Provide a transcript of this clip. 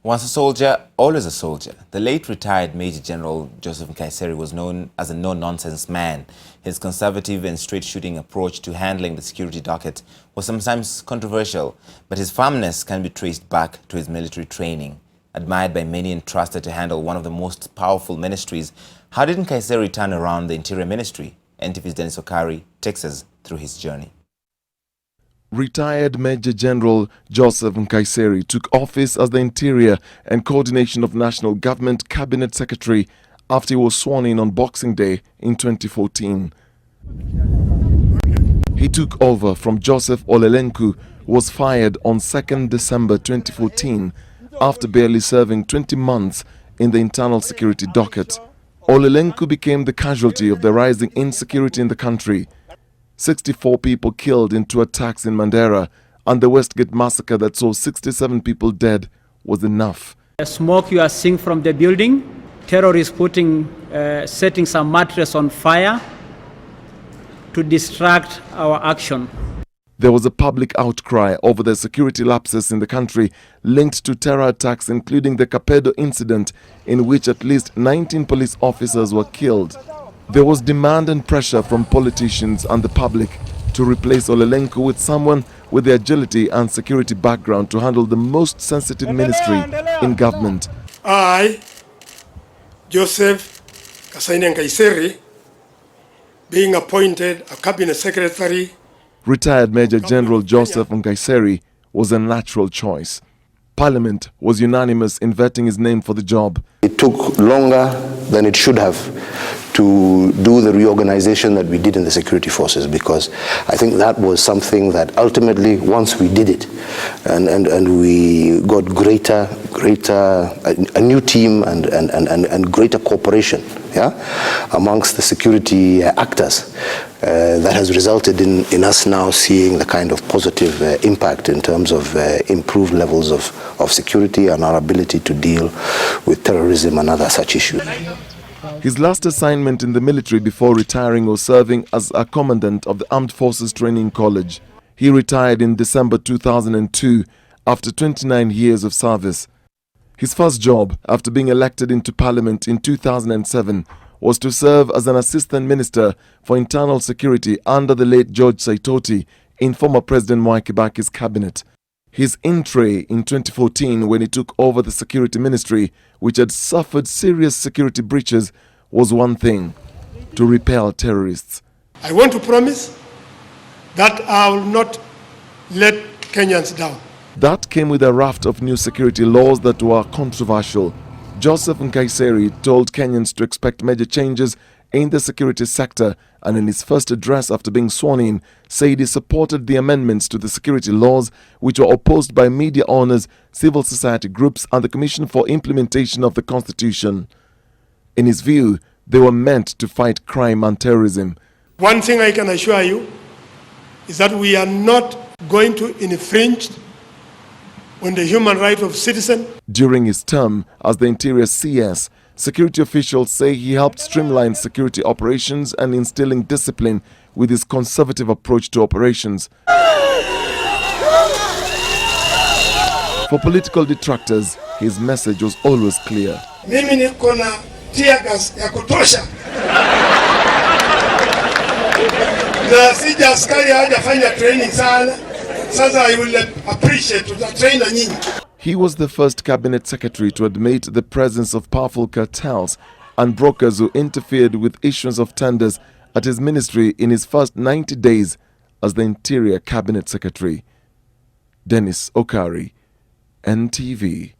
Once a soldier, always a soldier. The late retired Major General Joseph Nkaissery was known as a no-nonsense man. His conservative and straight-shooting approach to handling the security docket was sometimes controversial, but his firmness can be traced back to his military training. Admired by many and trusted to handle one of the most powerful ministries, how did Nkaissery turn around the Interior Ministry? NTVs Dennis Okari takes us through his journey. Retired Major General Joseph Nkaissery took office as the Interior and Coordination of National Government Cabinet Secretary after he was sworn in on Boxing Day in 2014. He took over from Joseph Olelenku, who was fired on 2nd December 2014 after barely serving 20 months in the internal security docket. Olelenku became the casualty of the rising insecurity in the country. 64 people killed in 2 attacks in Mandera, and the Westgate massacre that saw 67 people dead was enough. The smoke you are seeing from the building, terrorists setting some mattress on fire to distract our action. There was a public outcry over the security lapses in the country linked to terror attacks, including the Kapedo incident, in which at least 19 police officers were killed. There was demand and pressure from politicians and the public to replace Olelenku with someone with the agility and security background to handle the most sensitive ministry in government. I, Joseph Nkaissery, being appointed a cabinet secretary. Retired Major General Joseph Nkaissery was a natural choice. Parliament was unanimous in vetting his name for the job. It took longer than it should have to do the reorganization that we did in the security forces, because I think that was something that ultimately, once we did it and we got a new team and greater cooperation, amongst the security actors, that has resulted in us now seeing the kind of positive impact in terms of improved levels of security and our ability to deal with terrorism and other such issues. His last assignment in the military before retiring was serving as a commandant of the Armed Forces Training College. He retired in December 2002 after 29 years of service. His first job after being elected into Parliament in 2007 was to serve as an Assistant Minister for Internal Security under the late George Saitoti in former President Mwai Kibaki's cabinet. His entree in 2014, when he took over the Security Ministry, which had suffered serious security breaches, was one thing: to repel terrorists. I want to promise that I will not let Kenyans down. That came with a raft of new security laws that were controversial. Joseph Nkaissery told Kenyans to expect major changes in the security sector, and in his first address after being sworn in, said he supported the amendments to the security laws, which were opposed by media owners, civil society groups and the Commission for Implementation of the Constitution. In his view, they were meant to fight crime and terrorism. One thing I can assure you is that we are not going to infringe on the human right of citizens. During his term as the Interior CS, security officials say he helped streamline security operations and instilling discipline with his conservative approach to operations. For political detractors, his message was always clear. Mimi niko na tear gas ya kutosha. Na sija askari hajafanya training sana. Sasa I will appreciate the trainer nyinyi. He was the first cabinet secretary to admit the presence of powerful cartels and brokers who interfered with issuance of tenders at his ministry in his first 90 days as the Interior Cabinet Secretary. Dennis Okari, NTV.